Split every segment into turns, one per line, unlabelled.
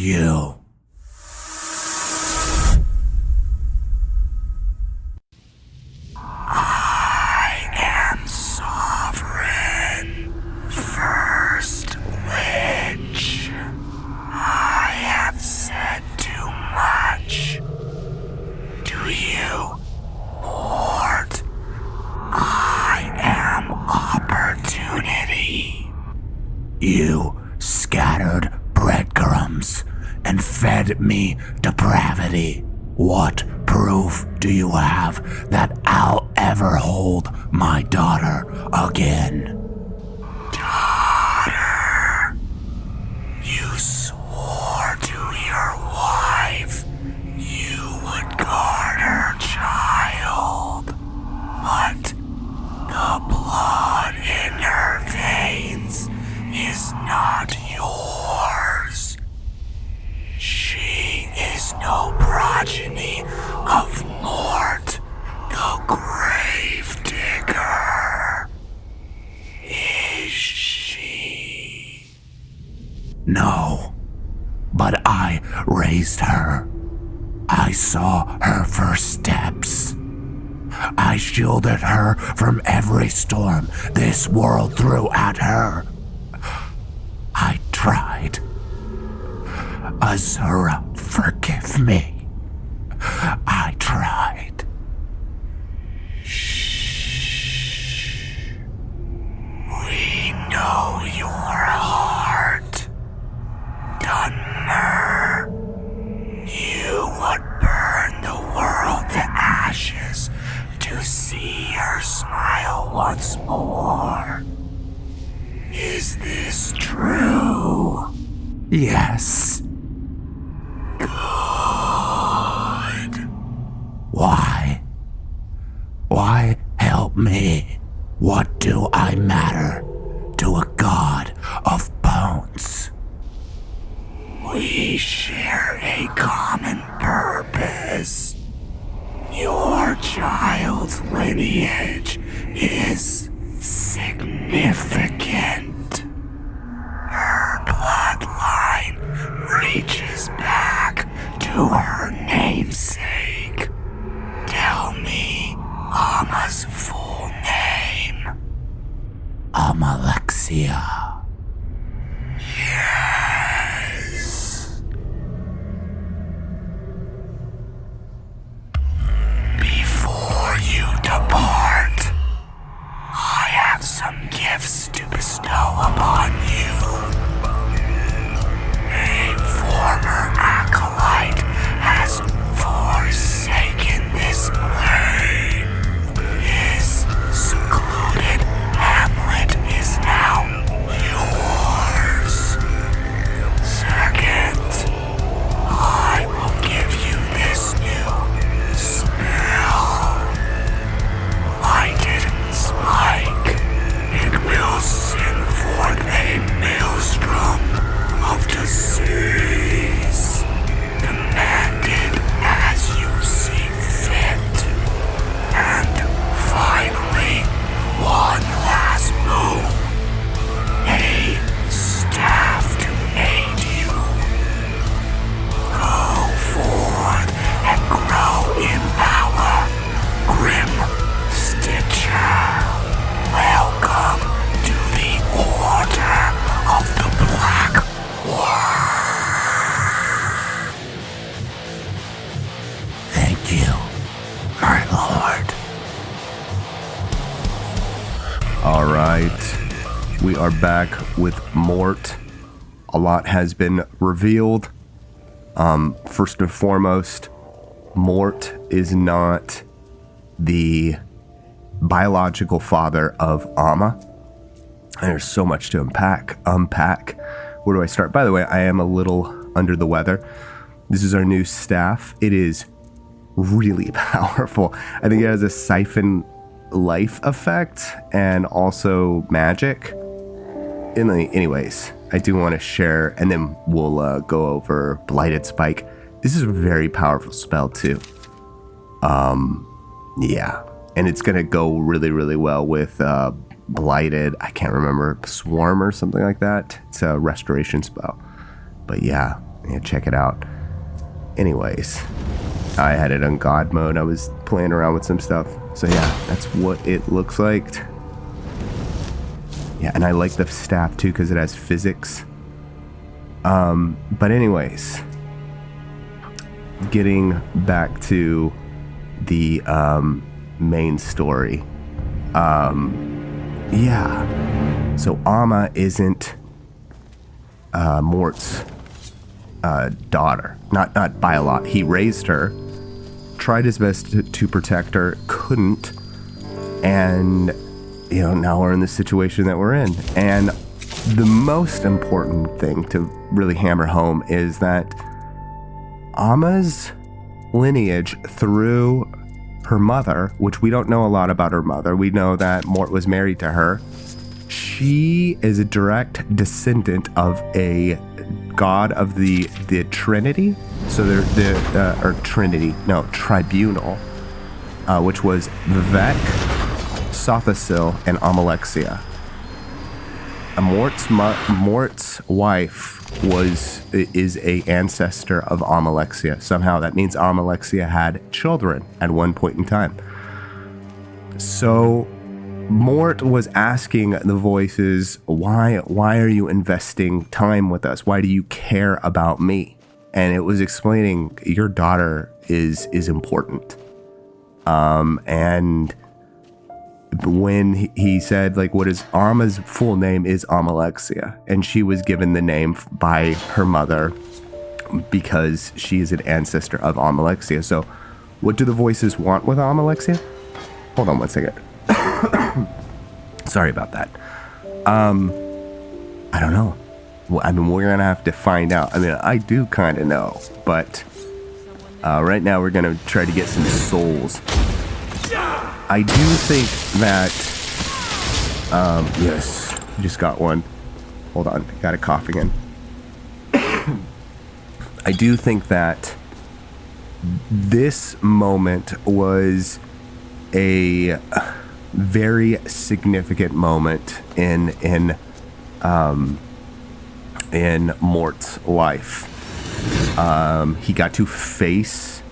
you? I am sovereign. First Lich. I have said too much. Do you, Mort? I am opportunity. You scattered breadcrumbs and fed me depravity. What proof do you have that I'll ever hold my daughter again? Daughter, you swore to your wife you would guard her child, but the blood in her veins is not yours. She is no progeny of Mort, the grave digger. Is she? No, but I raised her. I saw her first steps. I shielded her from every storm this world threw at her. I tried. Azura, forgive me. I tried. Shh. We know your heart. Dunmer. You would burn the world to ashes to see her smile once more. Is this true? Yes. Good. Why? Why help me? What do I matter to a god of bones? We share a common purpose. Your child's lineage is significant. Her bloodline reaches back to her namesake. Tell me Ama's full name. Amalexia. Yes. Before you depart, I have some gifts to bestow upon you. A former acolyte has forsaken this plane. His secluded hamlet is now yours. Second, I will give you this new spell. Lighted spike. It will send forth a maelstrom of disease, commanded as you see fit. And finally, one last move. A staff to aid you. Go forth and grow in power, Grim Stitcher. Welcome to the Order of the Black Worm. Thank you, my lord.
All right, we are back with Mort. A lot has been revealed. First and foremost, Mort is not the biological father of Ama. There's so much to unpack. Where do I start? By the way, I am a little under the weather. This is our new staff. It is really powerful. I think it has a siphon life effect and also magic. Anyways, I do want to share, and then we'll go over Blighted Spike. This is a very powerful spell too. Yeah, and it's gonna go really, really well with Blighted. I can't remember, Swarm or something like that. It's a restoration spell. But yeah, Yeah, check it out. Anyways, I had it on God mode. I was playing around with some stuff. So yeah, that's what it looks like. Yeah, and I like the staff too because it has physics. But anyways, getting back to the main story. Yeah. So Amma isn't Mort's daughter. Not by a lot. He raised her, tried his best to protect her, couldn't, and now we're in the situation that we're in. And the most important thing to really hammer home is that Amma's lineage through her mother, which we don't know a lot about her mother. We know that Mort was married to her. She is a direct descendant of a god of the Trinity. So Tribunal, which was Vivek, Sothasil, and Amalexia. Mort's wife is a ancestor of Amalexia. Somehow that means Amalexia had children at one point in time. So Mort was asking the voices, why are you investing time with us? Why do you care about me? And it was explaining your daughter is important. And when he said, like, what is Amma's full name is Amalexia, and she was given the name by her mother because she is an ancestor of Amalexia. So what do the voices want with Amalexia? Hold on one second. Sorry about that. I don't know. Well, I mean, we're gonna have to find out. I mean, I do kind of know, but right now we're gonna try to get some souls. I do think that, yes, just got one. Hold on, got a cough again. I do think that this moment was a very significant moment in Mort's life. He got to face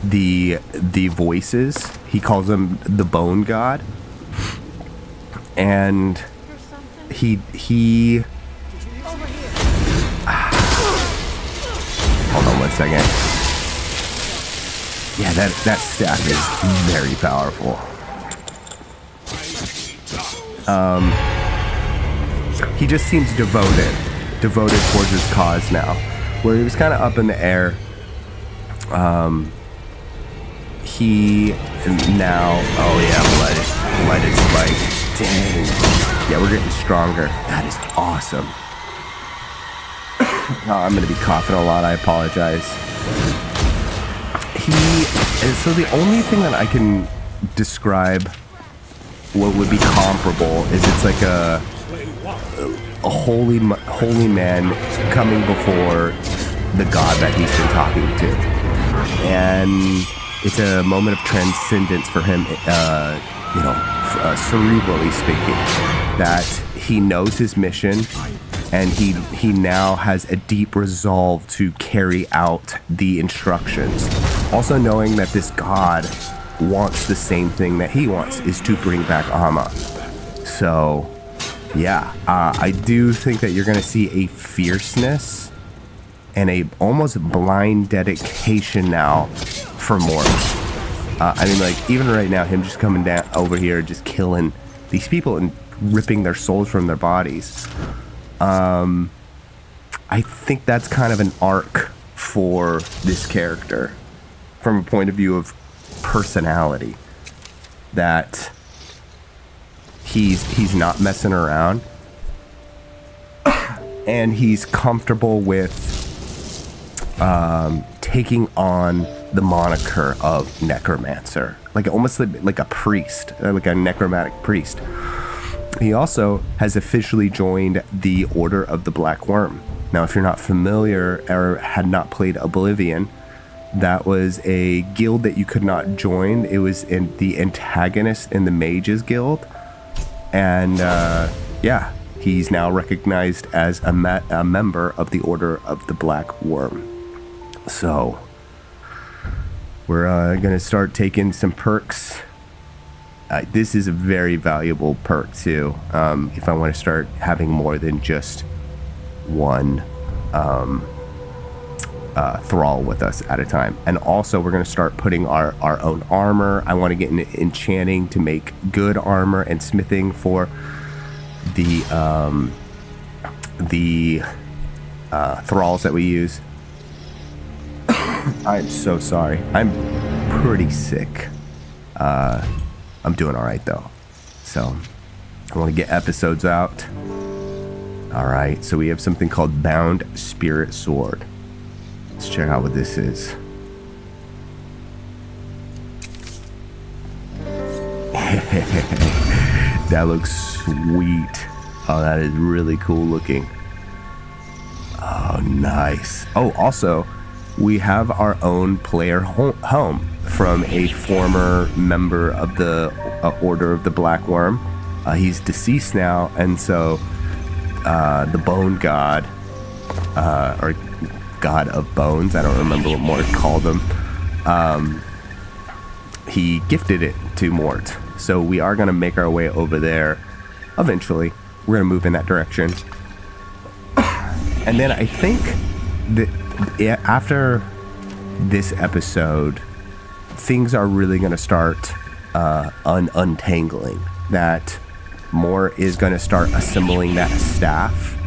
the voices. He calls them the Bone God, and he hold on one second. Yeah, that staff is very powerful. He just seems devoted towards his cause now, where he was kind of up in the air. He now, oh yeah, let it spike. Dang. Yeah, we're getting stronger. That is awesome. Oh, I'm gonna be coughing a lot. I apologize. So the only thing that I can describe what would be comparable is it's like a holy man coming before the god that he's been talking to, and it's a moment of transcendence for him, cerebrally speaking, that he knows his mission, and he now has a deep resolve to carry out the instructions. Also knowing that this god wants the same thing that he wants, is to bring back Amma. So, yeah, I do think that you're going to see a fierceness and a almost blind dedication now for Mort. I mean, like, even right now, him just coming down over here, just killing these people and ripping their souls from their bodies. I think that's kind of an arc for this character from a point of view of personality, that he's not messing around, and he's comfortable with taking on the moniker of Necromancer, like almost like a priest, like a necromantic priest. He also has officially joined the Order of the Black Worm. Now, if you're not familiar or had not played Oblivion, that was a guild that you could not join. It was in the antagonist in the Mages Guild, and He's now recognized as a member of the Order of the Black Worm. So we're going to start taking some perks. This is a very valuable perk too, if I want to start having more than just one thrall with us at a time. And also we're going to start putting our own armor. I want to get into enchanting to make good armor and smithing for the thralls that we use. I'm so sorry. I'm pretty sick. I'm doing all right though. So I want to get episodes out. All right. So we have something called Bound Spirit Sword. Let's check out what this is. That looks sweet. Oh, that is really cool looking. Oh, nice. Oh, also, we have our own player home from a former member of the Order of the Black Worm. He's deceased now, and so the Bone God, or God of Bones, I don't remember what Mort called him, he gifted it to Mort. So we are going to make our way over there eventually. We're going to move in that direction. And then I think that after this episode, things are really going to start untangling. That Mort is going to start assembling that staff.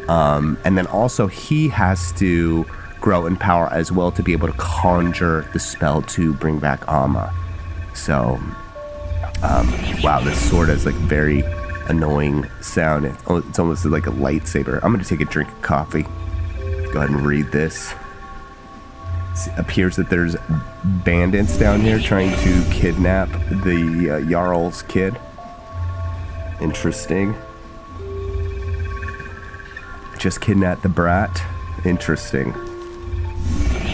And then also he has to grow in power as well to be able to conjure the spell to bring back Amma. So, wow, this sword has like very annoying sound. It's almost like a lightsaber. I'm going to take a drink of coffee. Go ahead and read this. It appears that there's bandits down here trying to kidnap the Jarl's kid. Interesting. Just kidnapped the brat. Interesting.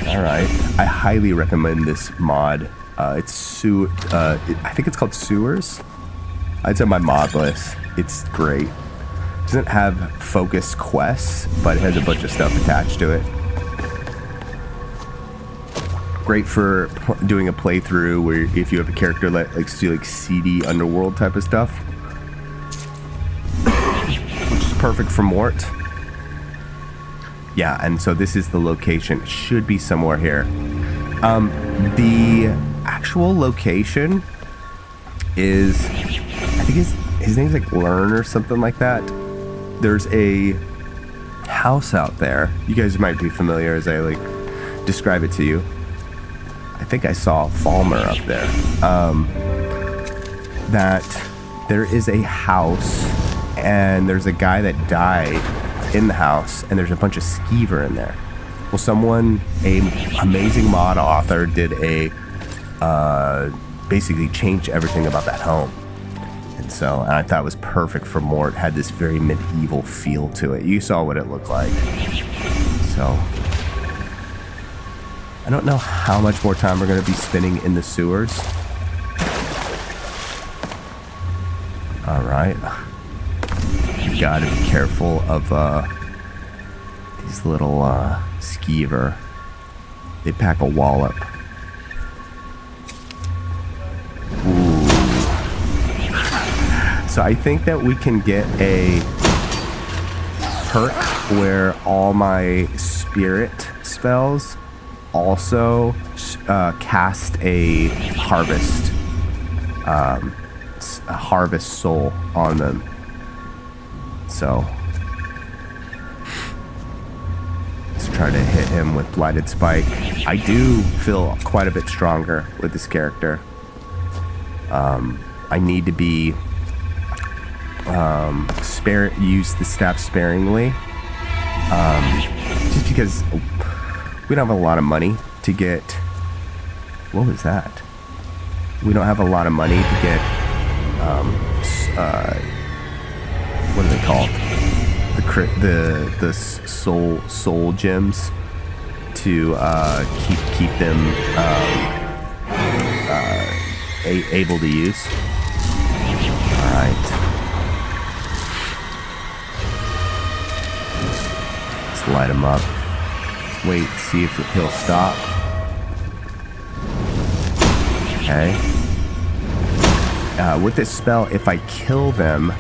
Alright. I highly recommend this mod. I think it's called Sewers. It's on my mod list. It's great. It doesn't have focused quests, but it has a bunch of stuff attached to it. Great for doing a playthrough where if you have a character that likes to do like seedy underworld type of stuff. Which is perfect for Mort. Yeah, and so this is the location. It should be somewhere here. The actual location is, I think his name's like Learn or something like that. There's a house out there. You guys might be familiar as I like describe it to you. I think I saw Falmer up there. That there is a house and there's a guy that died in the house and there's a bunch of skeever in there. Well, someone, a amazing mod author, did a basically changed everything about that home. And so I thought it was perfect for Mort. It had this very medieval feel to it. You saw what it looked like. So I don't know how much more time we're going to be spending in the sewers. All right. You gotta be careful of these little skeever. They pack a wallop. Ooh. So I think that we can get a perk where all my spirit spells also cast a harvest soul on them. So let's try to hit him with Blighted Spike. I do feel quite a bit stronger with this character. I need to be use the staff sparingly, just because we don't have a lot of money to get. What was that? We don't have a lot of money to get what are they called? The soul gems to keep them able to use. All right. Just light him up. Wait, see if he'll stop. Okay. With this spell, if I kill them,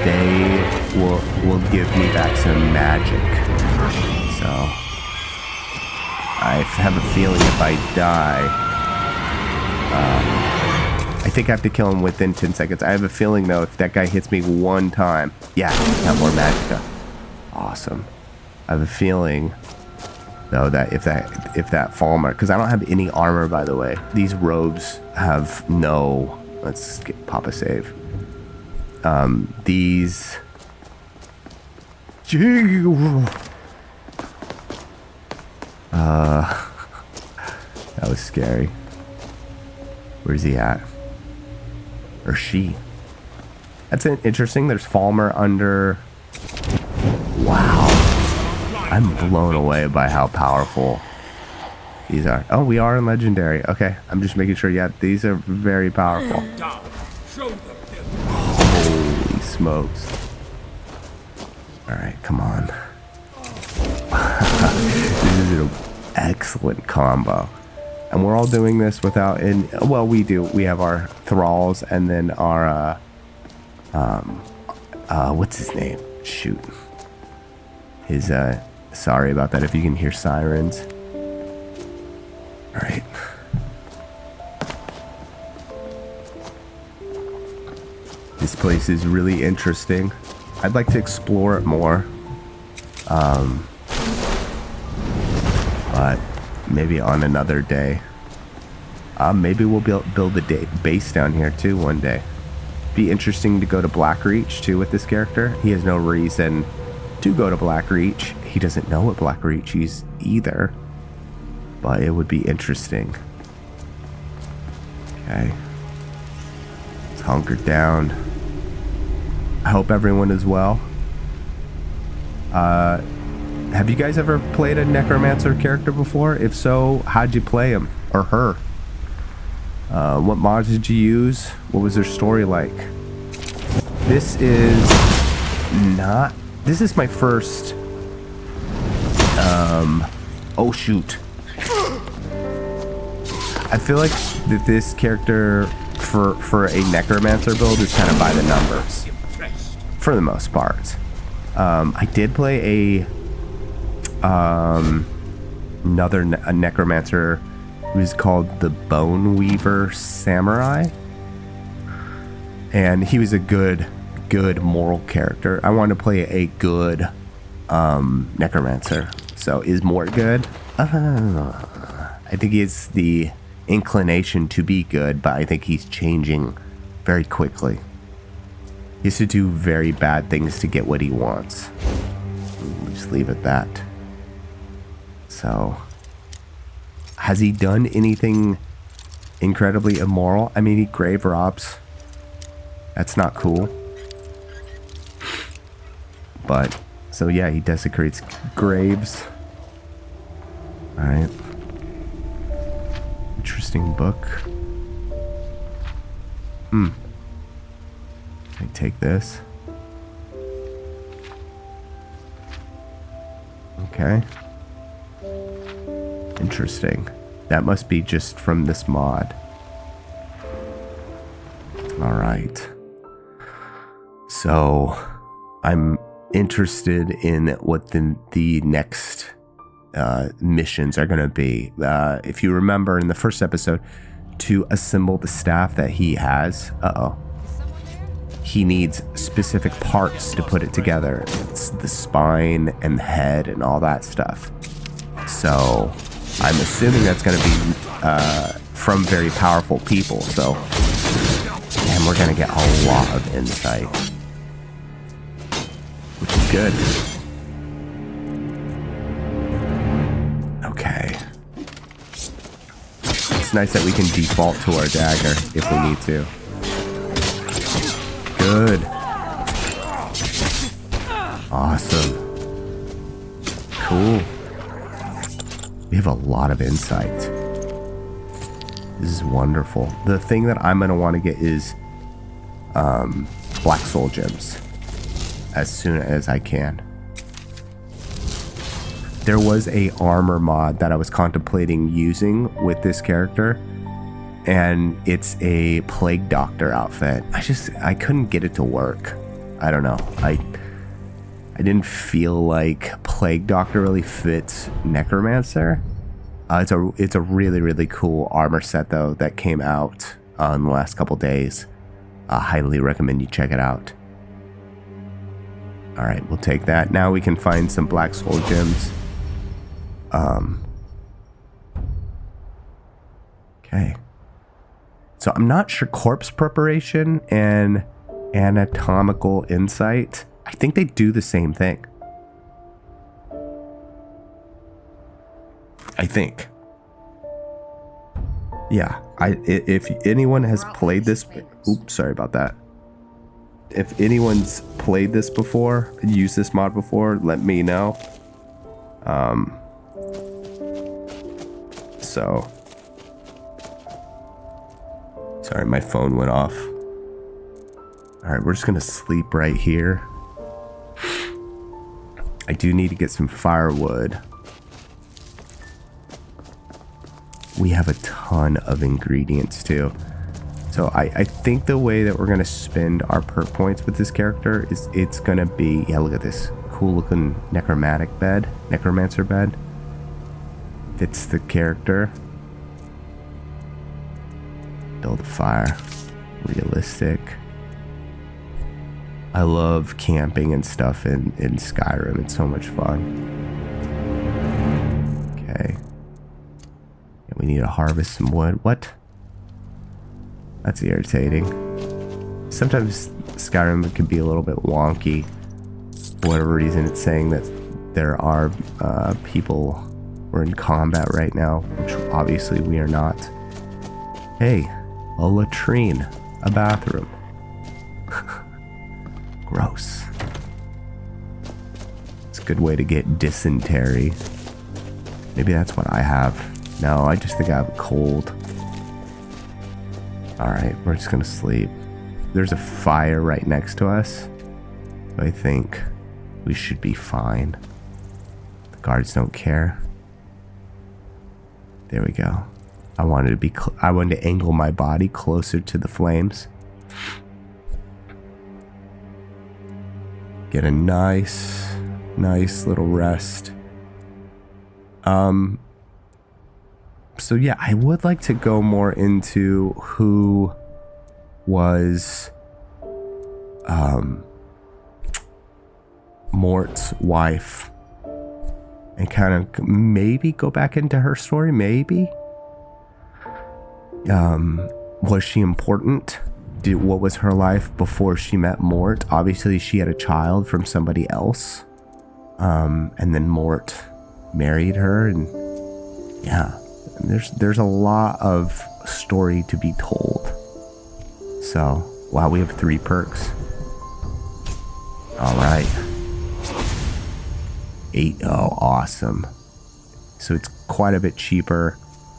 they will give me back some magic. So I have a feeling if I die, I think I have to kill him within 10 seconds. I have a feeling though, if that guy hits me one time, yeah, got more magicka. Awesome. I have a feeling though that if that Falmer, because I don't have any armor, by the way. These robes have no. Let's pop a save. These. That was scary. Where's he at? Or she? That's interesting. There's Falmer under. Wow. I'm blown away by how powerful these are. Oh, we are in Legendary. Okay, I'm just making sure. Yeah, these are very powerful. Holy smokes. Alright, come on. This is an excellent combo. And we're all doing this without... well, we do. We have our thralls and then our... what's his name? Shoot. His... Sorry about that if you can hear sirens. Alright. This place is really interesting. I'd like to explore it more. But maybe on another day. Maybe we'll build a base down here too one day. Be interesting to go to Blackreach too with this character. He has no reason to go to Blackreach. He doesn't know what Blackreach is either. But it would be interesting. Okay. Let's hunker down. I hope everyone is well. Have you guys ever played a Necromancer character before? If so, how'd you play him or her? What mods did you use? What was their story like? This is my first. Oh shoot. I feel like that this character for a Necromancer build is kind of by the numbers. For the most part. I did play another Necromancer who is called the Bone Weaver Samurai. And he was a good moral character. I wanted to play a good Necromancer. So is Mort good? I think he has the inclination to be good, but I think he's changing very quickly. He has to do very bad things to get what he wants. We'll just leave it that. So, has he done anything incredibly immoral? I mean, he grave robs. That's not cool. But, so yeah, he desecrates graves. Alright. Interesting book. Can I take this? Okay. Interesting. That must be just from this mod. Alright. So, I'm interested in what the next missions are going to be. If you remember in the first episode, to assemble the staff that he has, he needs specific parts to put it together. It's the spine and the head and all that stuff. So I'm assuming that's going to be from very powerful people. So, and we're going to get a lot of insight, which is good. Okay. It's nice that we can default to our dagger if we need to. Good. Awesome. Cool. We have a lot of insight. This is wonderful. The thing that I'm going to want to get is Black Soul Gems as soon as I can. there was a armor mod that I was contemplating using with this character, and it's a plague doctor outfit. I couldn't get it to work. I don't know. I didn't feel like plague doctor really fits Necromancer. It's a really, really cool armor set though that came out in the last couple days. I highly recommend you check it out. All right, we'll take that. Now we can find some black soul gems. Okay. So I'm not sure corpse preparation and anatomical insight. I think they do the same thing. I think. Yeah, if anyone has played this, oops, sorry about that. If anyone's played this before, used this mod before, let me know. So, sorry, my phone went off. All right, we're just gonna sleep right here. I do need to get some firewood. We have a ton of ingredients too. So I think the way that we're going to spend our perk points with this character is it's going to be, yeah, look at this cool looking necromancer bed. Fits the character. Build a fire. Realistic. I love camping and stuff in Skyrim. It's so much fun. Okay. And we need to harvest some wood. What? That's irritating. Sometimes Skyrim can be a little bit wonky. For whatever reason, it's saying that there are people we're in combat right now, which obviously we are not. Hey, a latrine, a bathroom. Gross. It's a good way to get dysentery. Maybe that's what I have. No, I just think I have a cold. Alright, we're just gonna sleep. There's a fire right next to us. I think we should be fine. The guards don't care. There we go. I wanted to angle my body closer to the flames. Get a nice little rest. So yeah, I would like to go more into who was Mort's wife and kind of maybe go back into her story, maybe. Was she important? What was her life before she met Mort? Obviously she had a child from somebody else. And then Mort married her, and yeah. There's a lot of story to be told. So, wow, we have 3 perks. All right. 8. Oh, awesome. So it's quite a bit cheaper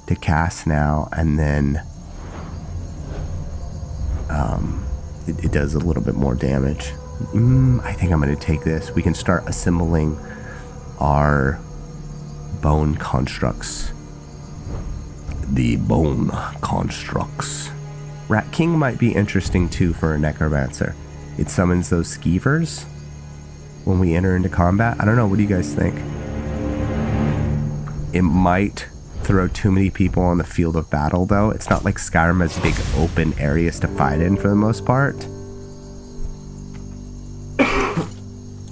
to cast now, and then it does a little bit more damage. I think I'm going to take this. We can start assembling our bone constructs. The bone constructs. Rat King might be interesting too for a necromancer. It summons those skeevers when we enter into combat. I don't know, what do you guys think? It might throw too many people on the field of battle though. It's not like Skyrim has big open areas to fight in for the most part.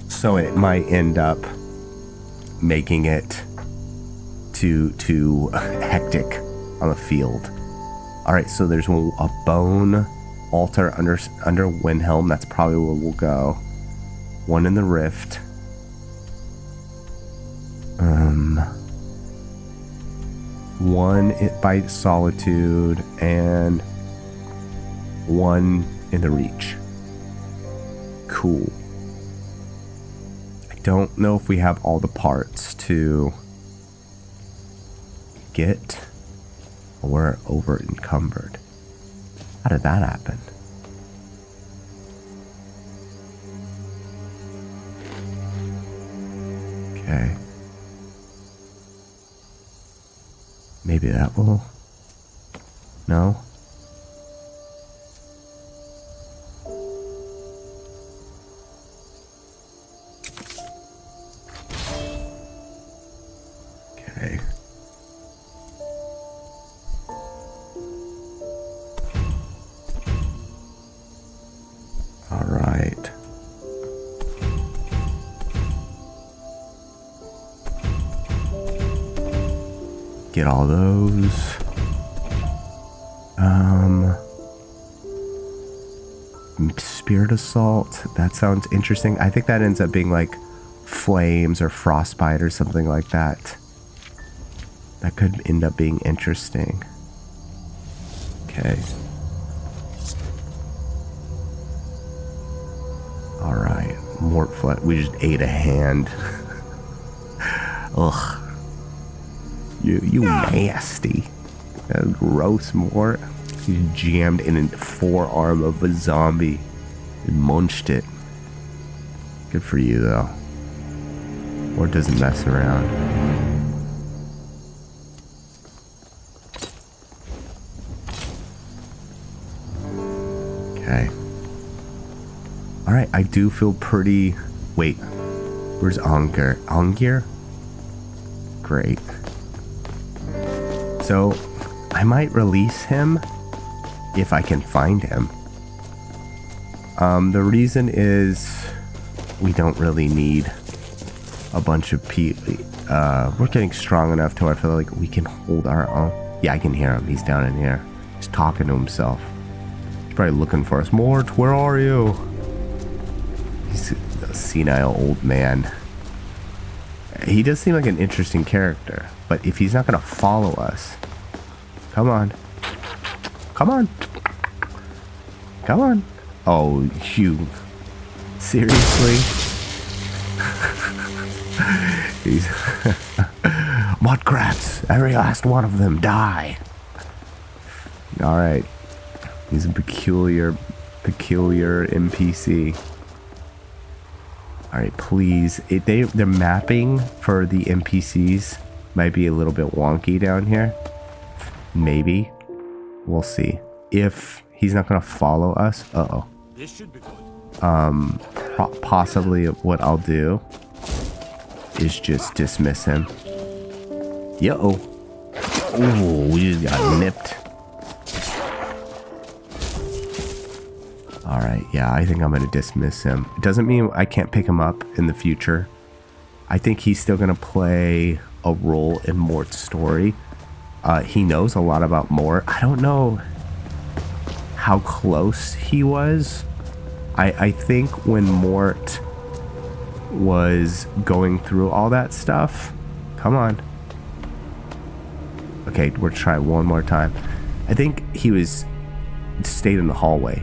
So it might end up making it too hectic on the field. All right, so there's a bone altar under Windhelm. That's probably where we'll go. One in the rift. One by Solitude and one in the Reach. Cool. I don't know if we have all the parts to get. We're over encumbered. How did that happen? Okay. Maybe that will... No? Okay. All right. Get all those. Spirit Assault. That sounds interesting. I think that ends up being like flames or frostbite or something like that. That could end up being interesting. Okay. Alright. Mort flesh. We just ate a hand. Ugh. You nasty. That's gross, Mort. You jammed in a forearm of a zombie and munched it. Good for you, though. Mort doesn't mess around. Okay. Alright, I do feel pretty... Wait. Where's Angir? Angir? Great. So, I might release him if I can find him. The reason is we don't really need a bunch of people. We're getting strong enough to where I feel like we can hold our own. Yeah, I can hear him. He's down in here. He's talking to himself. He's probably looking for us. Mort, where are you? He's a senile old man. He does seem like an interesting character, but if he's not going to follow us... Come on. Come on. Come on. Oh, you. Seriously? He's... Mudcrats. Every last one of them die. Alright. He's a peculiar NPC. Alright, please. They're mapping for the NPCs might be a little bit wonky down here. Maybe. We'll see. If he's not going to follow us. Uh-oh.
This should be good.
Possibly what I'll do is just dismiss him. Yo. Ooh, we just got nipped. Alright, yeah, I think I'm going to dismiss him. It doesn't mean I can't pick him up in the future. I think he's still going to play a role in Mort's story. He knows a lot about Mort. I don't know how close he was. I think when Mort was going through all that stuff... Come on. Okay, we'll try one more time. I think he stayed in the hallway.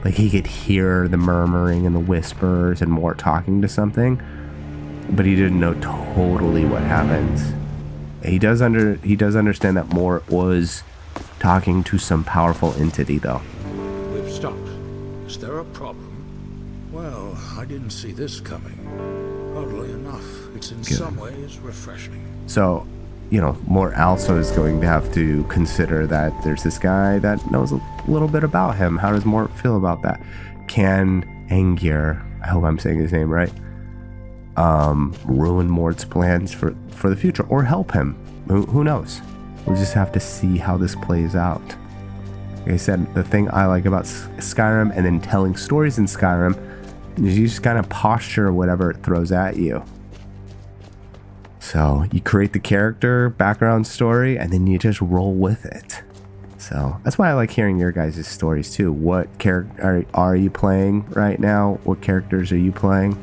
Like he could hear the murmuring and the whispers and Mort talking to something. But he didn't know totally what happens. He does understand that Mort was talking to some powerful entity, though.
We've stopped. Is there a problem? Well, I didn't see this coming. Oddly enough, it's in some ways refreshing.
So, you know, Mort also is going to have to consider that there's this guy that knows a little bit about him. How does Mort feel about that? Can Angir, I hope I'm saying his name right, ruin Mort's plans for the future, or help him? Who knows? We'll just have to see how this plays out. Like I said, the thing I like about Skyrim and then telling stories in Skyrim is you just kind of posture whatever it throws at you. So you create the character, background story, and then you just roll with it. So that's why I like hearing your guys' stories too. What character are you playing right now? What characters are you playing?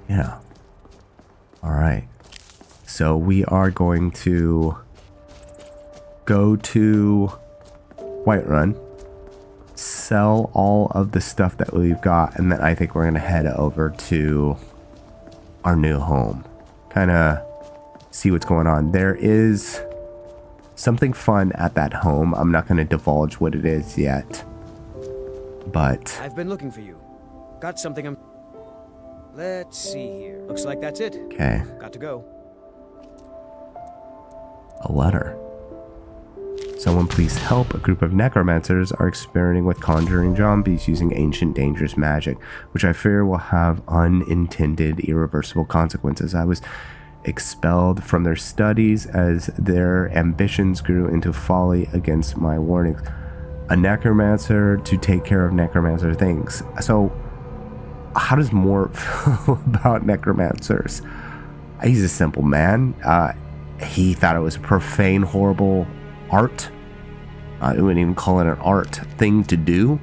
Yeah. All right. So we are going to go to Whiterun, sell all of the stuff that we've got, and then I think we're going to head over to our new home. Kind of see what's going on. There is something fun at that home. I'm not going to divulge what it is yet. But
I've been looking for you. Got something Let's see here. Looks like that's it.
okay.
Got to go.
A letter. Someone please help. A group of necromancers are experimenting with conjuring zombies using ancient dangerous magic, which I fear will have unintended irreversible consequences. I was expelled from their studies as their ambitions grew into folly against my warnings. A necromancer to take care of necromancer things. So, how does Mort feel about necromancers? He's a simple man. He thought it was a profane, horrible art. I wouldn't even call it an art thing to do.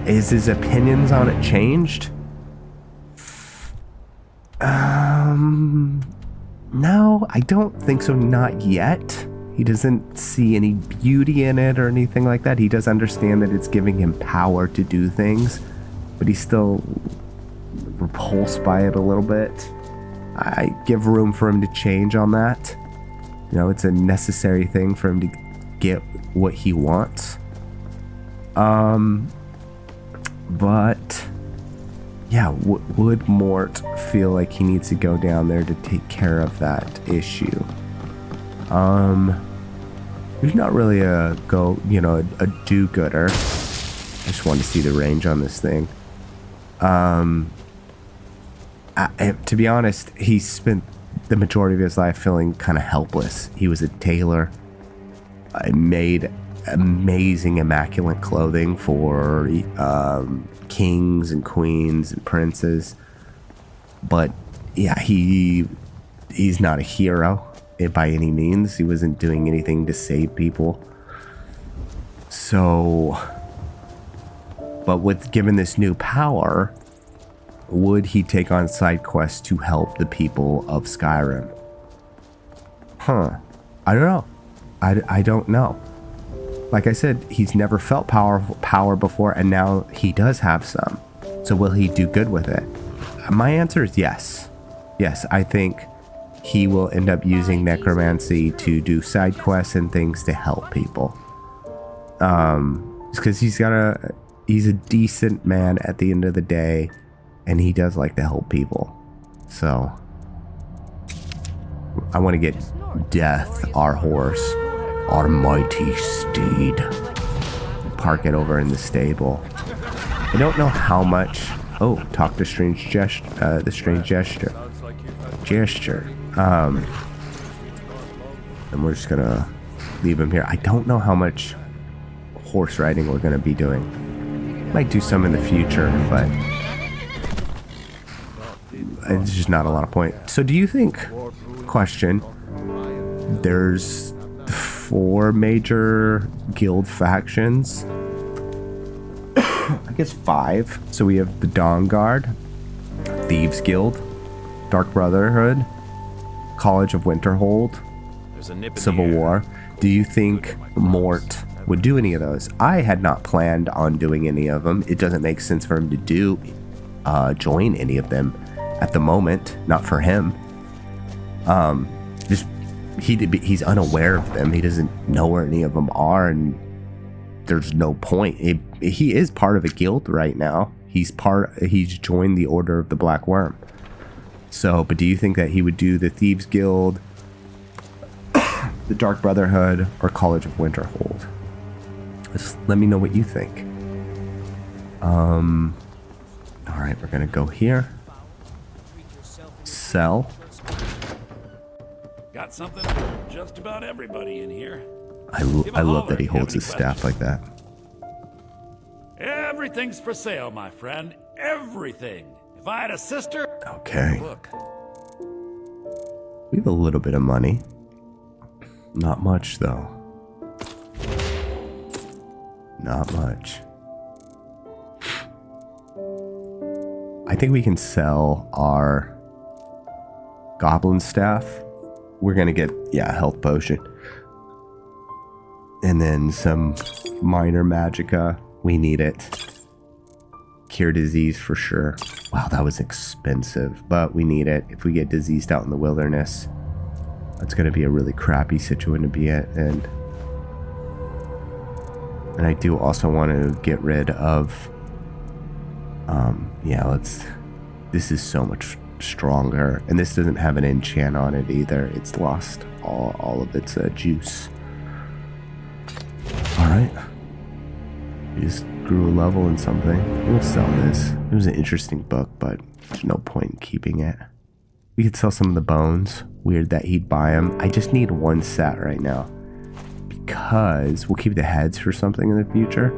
Is his opinions on it changed? No, I don't think so. Not yet. He doesn't see any beauty in it or anything like that. He does understand that it's giving him power to do things, but he's still repulsed by it a little bit. I give room for him to change on that. You know, it's a necessary thing for him to get what he wants. But yeah, would Mort feel like he needs to go down there to take care of that issue? He's not really a do-gooder. I just want to see the range on this thing. To be honest, he spent the majority of his life feeling kind of helpless. He was a tailor. I made amazing, immaculate clothing for kings and queens and princes. But yeah, he's not a hero by any means. He wasn't doing anything to save people. So, but with given this new power, would he take on side quests to help the people of Skyrim? I don't know. I don't know. Like I said, he's never felt power before, and now he does have some. So will he do good with it? My answer is yes. Yes, I think he will end up using necromancy to do side quests and things to help people. Because he's a decent man at the end of the day, and he does like to help people. So I want to get Death, our horse, our mighty steed. Park it over in the stable. I don't know how much. Oh, talk to strange gesture. The strange gesture. And we're just gonna leave him here. I don't know how much horse riding we're gonna be doing. Might do some in the future, but it's just not a lot of point. So do you think, question, there's 4 major guild factions? I guess 5. So we have the Dawn Guard, Thieves Guild, Dark Brotherhood, College of Winterhold, Civil War. Do you think Mort would do any of those? I had not planned on doing any of them. It doesn't make sense for him to join any of them at the moment. Not for him. He's unaware of them. He doesn't know where any of them are, and there's no point. He is part of a guild right now. He's joined the Order of the Black Worm. So, but do you think that he would do the Thieves Guild, the Dark Brotherhood, or College of Winterhold? Just let me know what you think. Alright, we're gonna go here. Sell.
Got something for just about everybody in here.
I love that he holds his staff like that.
Everything's for sale, my friend. Everything. If I had a sister...
Okay.
Look.
We have a little bit of money. Not much, though. Not much. I think we can sell our goblin staff. We're gonna get, a health potion. And then some minor magicka. We need it. Cure disease for sure. Wow, that was expensive, but we need it. If we get diseased out in the wilderness, that's gonna be a really crappy situation to be at. And I do also want to get rid of, this is so much stronger. And this doesn't have an enchant on it either. It's lost all of its juice. Alright. We just grew a level in something. We'll sell this. It was an interesting book, but there's no point in keeping it. We could sell some of the bones. Weird that he'd buy them. I just need one set right now, because we'll keep the heads for something in the future.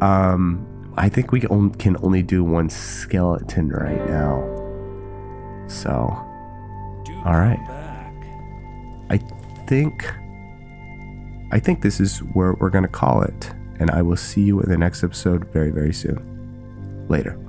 I think we can only do one skeleton right now. So, all right. I think this is where we're going to call it. And I will see you in the next episode very, very soon. Later.